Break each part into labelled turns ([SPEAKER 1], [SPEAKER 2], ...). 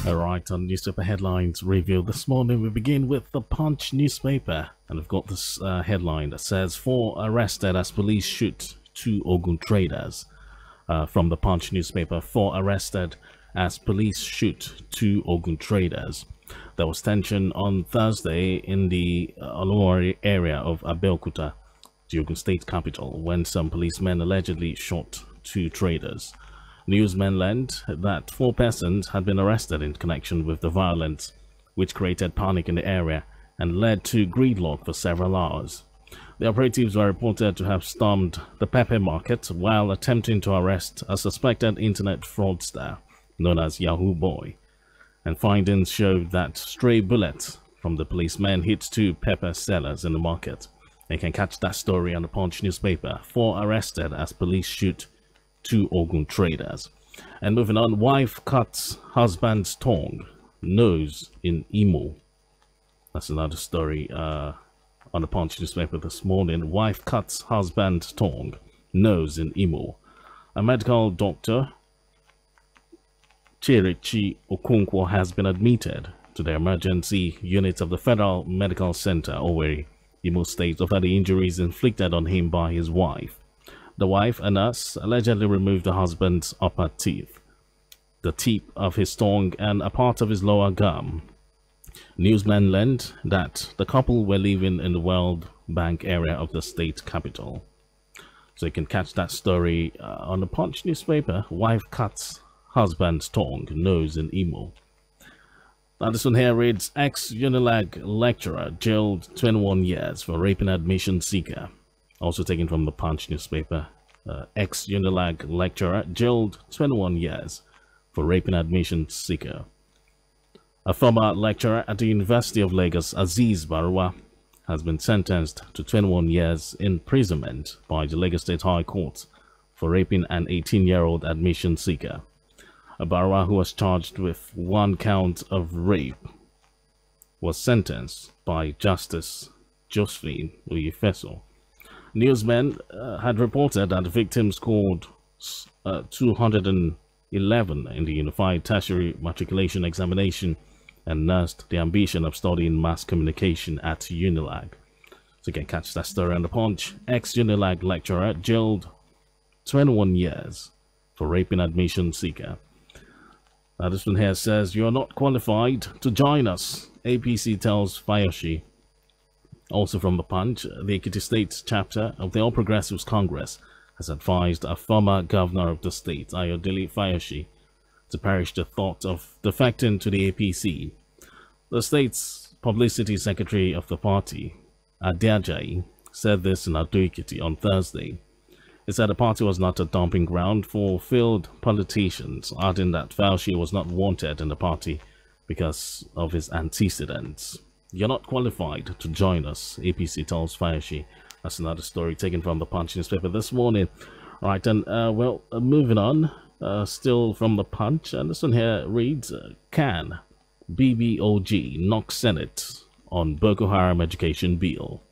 [SPEAKER 1] Alright, on newspaper headlines review this morning, we begin with the Punch newspaper, and we've got this headline that says 4 arrested as police shoot 2 Ogun traders. From the Punch newspaper, 4 arrested as police shoot 2 Ogun traders. There was tension on Thursday in the Olumori area of Abeokuta, the Ogun state capital, when some policemen allegedly shot 2 traders. Newsmen learned that 4 persons had been arrested in connection with the violence, which created panic in the area and led to gridlock for several hours. The operatives were reported to have stormed the Pepe Market while attempting to arrest a suspected internet fraudster known as Yahoo Boy, and findings showed that stray bullets from the policemen hit 2 pepper sellers in the market. You can catch that story on the Punch newspaper. 4 arrested as police shoot 2 Ogun traders. And moving on, wife cuts husband's tongue, nose in Imo. That's another story on the Punch newspaper this morning. Wife cuts husband's tongue, nose in Imo. A medical doctor, Chirichi Okonkwo, has been admitted to the emergency unit of the Federal Medical Center, Owerri, Imo State, over the injuries inflicted on him by his wife. The wife, a nurse, allegedly removed the husband's upper teeth, the tip of his tongue, and a part of his lower gum. Newsmen learned that the couple were living in the World Bank area of the state capital. So you can catch that story on the Punch newspaper. Wife cuts husband's tongue, nose in Imo. Now this one here reads, ex-Unilag lecturer jailed 21 years for raping admission seeker. Also taken from the Punch newspaper. Ex-Unilag lecturer jailed 21 years for raping admission seeker. A former lecturer at the University of Lagos, Azeez Barua, has been sentenced to 21 years imprisonment by the Lagos State High Court for raping an 18-year-old admission seeker. Barua, who was charged with 1 count of rape, was sentenced by Justice Josephine Uyifeso. Newsmen had reported that the victim scored 211 in the Unified Tertiary Matriculation Examination and nursed the ambition of studying mass communication at Unilag. So you can catch that story on the Punch. Ex-Unilag lecturer jailed 21 years for raping admission seeker. Now this one here says, you are not qualified to join us, APC tells Fayoshi. Also from the Punch, the Ekiti State chapter of the All Progressives Congress has advised a former governor of the state, Ayodele Fayoshi, to perish the thought of defecting to the APC. The state's publicity secretary of the party, Adeajayi, said this in Ado-Ekiti on Thursday. He said the party was not a dumping ground for failed politicians, adding that Fayoshi was not wanted in the party because of his antecedents. You're not qualified to join us, APC tells Fayoshi. That's another story taken from the Punch newspaper this morning. Right, and moving on, still from the Punch, and this one here reads, Can BBOG knock Senate on Boko Haram education bill?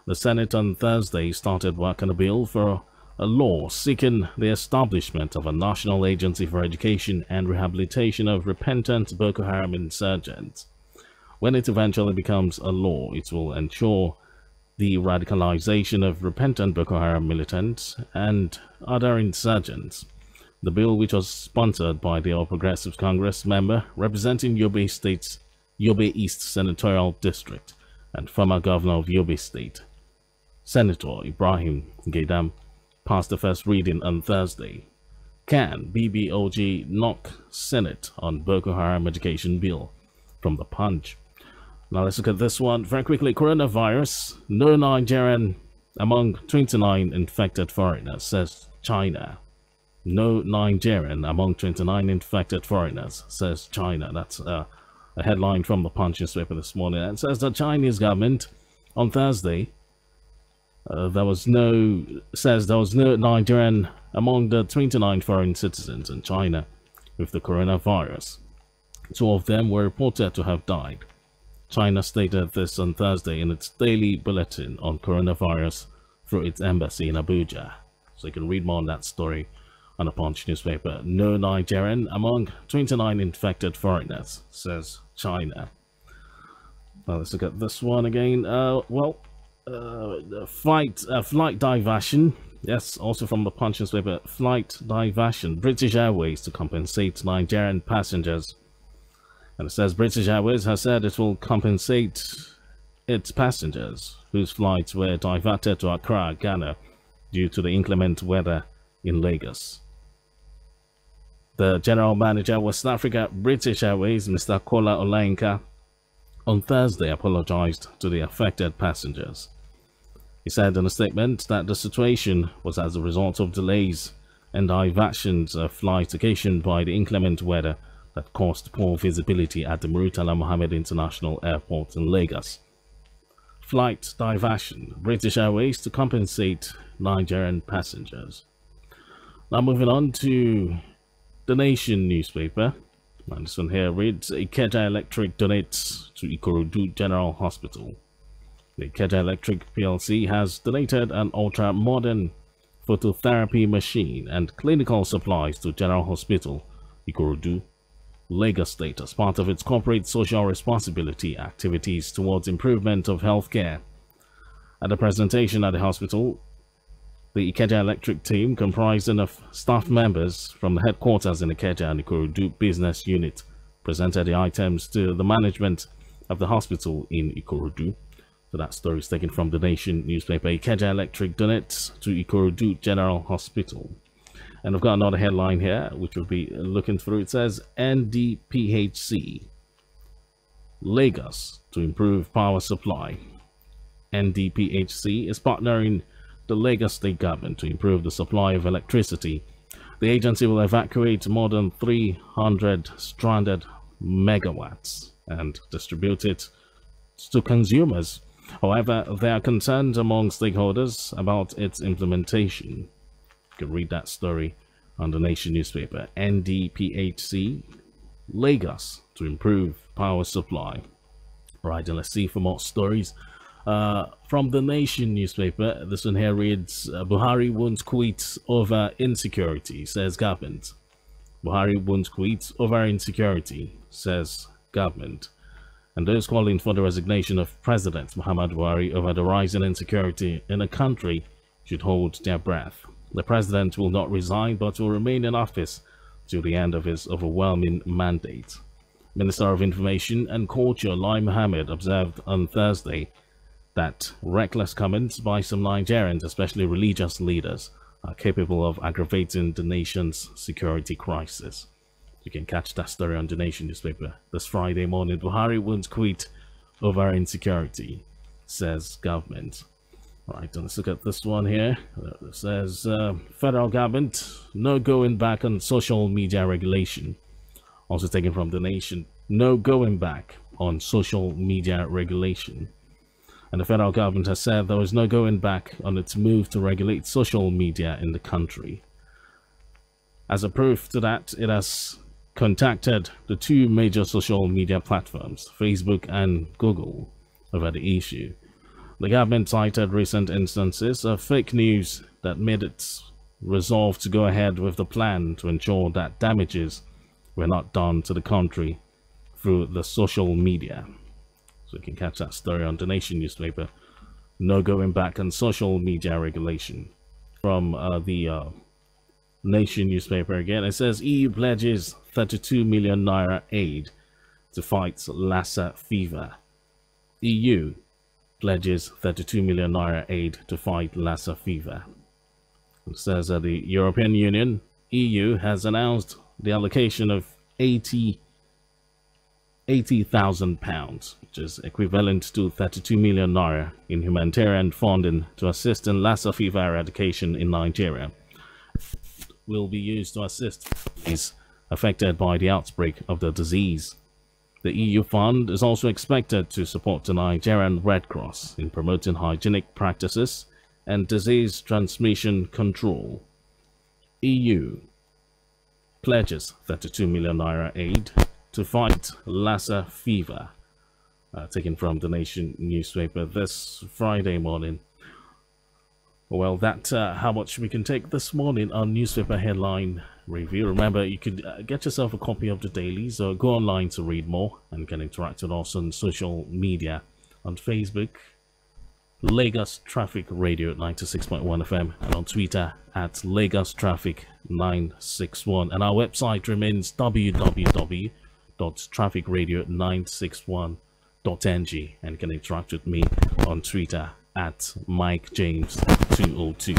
[SPEAKER 1] The Senate on Thursday started work on a bill for a law seeking the establishment of a national agency for education and rehabilitation of repentant Boko Haram insurgents. When it eventually becomes a law, it will ensure the radicalization of repentant Boko Haram militants and other insurgents. The bill, which was sponsored by the All Progressives Congress member representing Yobe State's Yobe East Senatorial District and former governor of Yobe State, Senator Ibrahim Gaidam, passed the first reading on Thursday. Can BBOG knock Senate on Boko Haram education bill? From the Punch. Now let's look at this one very quickly. Coronavirus, no Nigerian among 29 infected foreigners, says China. No Nigerian among 29 infected foreigners, says China. That's a headline from the Punch newspaper this morning. It says the Chinese government on Thursday there was no Nigerian among the 29 foreign citizens in China with the coronavirus. 2 of them were reported to have died. China stated this on Thursday in its daily bulletin on coronavirus through its embassy in Abuja. So you can read more on that story On the Punch newspaper, no Nigerian among 29 infected foreigners, says China. Now let's look at this one again. Flight diversion. Yes, also from the Punch newspaper, flight diversion. British Airways to compensate Nigerian passengers. And it says British Airways has said it will compensate its passengers whose flights were diverted to Accra, Ghana, due to the inclement weather in Lagos. The General Manager of West Africa British Airways, Mr. Kola Olayinka, on Thursday apologized to the affected passengers. He said in a statement that the situation was as a result of delays and diversions of flights occasioned by the inclement weather that caused poor visibility at the Murtala Mohammed International Airport in Lagos. Flight diversion. British Airways to compensate Nigerian passengers. Now moving on to The Nation newspaper. And this one here reads, Ikeja Electric donates to Ikorodu General Hospital. The Ikeja Electric PLC has donated an ultra-modern phototherapy machine and clinical supplies to General Hospital, Ikorodu, Lagos State as part of its corporate social responsibility activities towards improvement of healthcare. At the presentation at the hospital, the Ikeja Electric team, comprising of staff members from the headquarters in Ikeja and Ikorodu business unit, presented the items to the management of the hospital in Ikorodu. So that story is taken from The Nation newspaper. Ikeja Electric donates to Ikorodu General Hospital. And I've got another headline here, which we'll be looking through. It says, NDPHC, Lagos to improve power supply. NDPHC is partnering the Lagos State government to improve the supply of electricity. The agency will evacuate more than 300 stranded megawatts and distribute it to consumers. However, there are concerns among stakeholders about its implementation. You can read that story on The Nation newspaper. NDPHC, Lagos to improve power supply. Right, and let's see for more stories. From The Nation newspaper, this one here reads, Buhari won't quit over insecurity, says government. Buhari won't quit over insecurity, says government. And those calling for the resignation of President Muhammadu Buhari over the rising insecurity in the country should hold their breath. The president will not resign but will remain in office till the end of his overwhelming mandate. Minister of Information and Culture Lai Mohammed observed on Thursday that reckless comments by some Nigerians, especially religious leaders, are capable of aggravating the nation's security crisis. You can catch that story on The Nation newspaper this Friday morning. Buhari won't quit over insecurity, says government. Right, let's look at this one here. It says, federal government, no going back on social media regulation. Also taken from The Nation, no going back on social media regulation. And the federal government has said there is no going back on its move to regulate social media in the country. As a proof to that, it has contacted the two major social media platforms, Facebook and Google, over the issue. The government cited recent instances of fake news that made it resolve to go ahead with the plan to ensure that damages were not done to the country through the social media. So you can catch that story on The Nation newspaper. No going back on social media regulation. From the Nation newspaper again, it says EU pledges 32 million naira aid to fight Lassa fever. EU pledges 32 million naira aid to fight Lassa fever. It says that the European Union, EU, has announced the allocation of £80,000, which is equivalent to 32 million naira in humanitarian funding to assist in Lassa fever eradication in Nigeria. Will be used to assist those affected by the outbreak of the disease. The EU fund is also expected to support the Nigerian Red Cross in promoting hygienic practices and disease transmission control. EU pledges 32 million naira aid to fight Lassa fever. Taken from The Nation newspaper this Friday morning. Well, that's how much we can take this morning on newspaper headline review. Remember, you could get yourself a copy of the dailies or go online to read more and can interact with us on social media on Facebook, Lagos Traffic Radio 96.1 FM, and on Twitter at Lagos Traffic 961. And our website remains www.trafficradio961.ng, and can interact with me on Twitter at Mike James 202.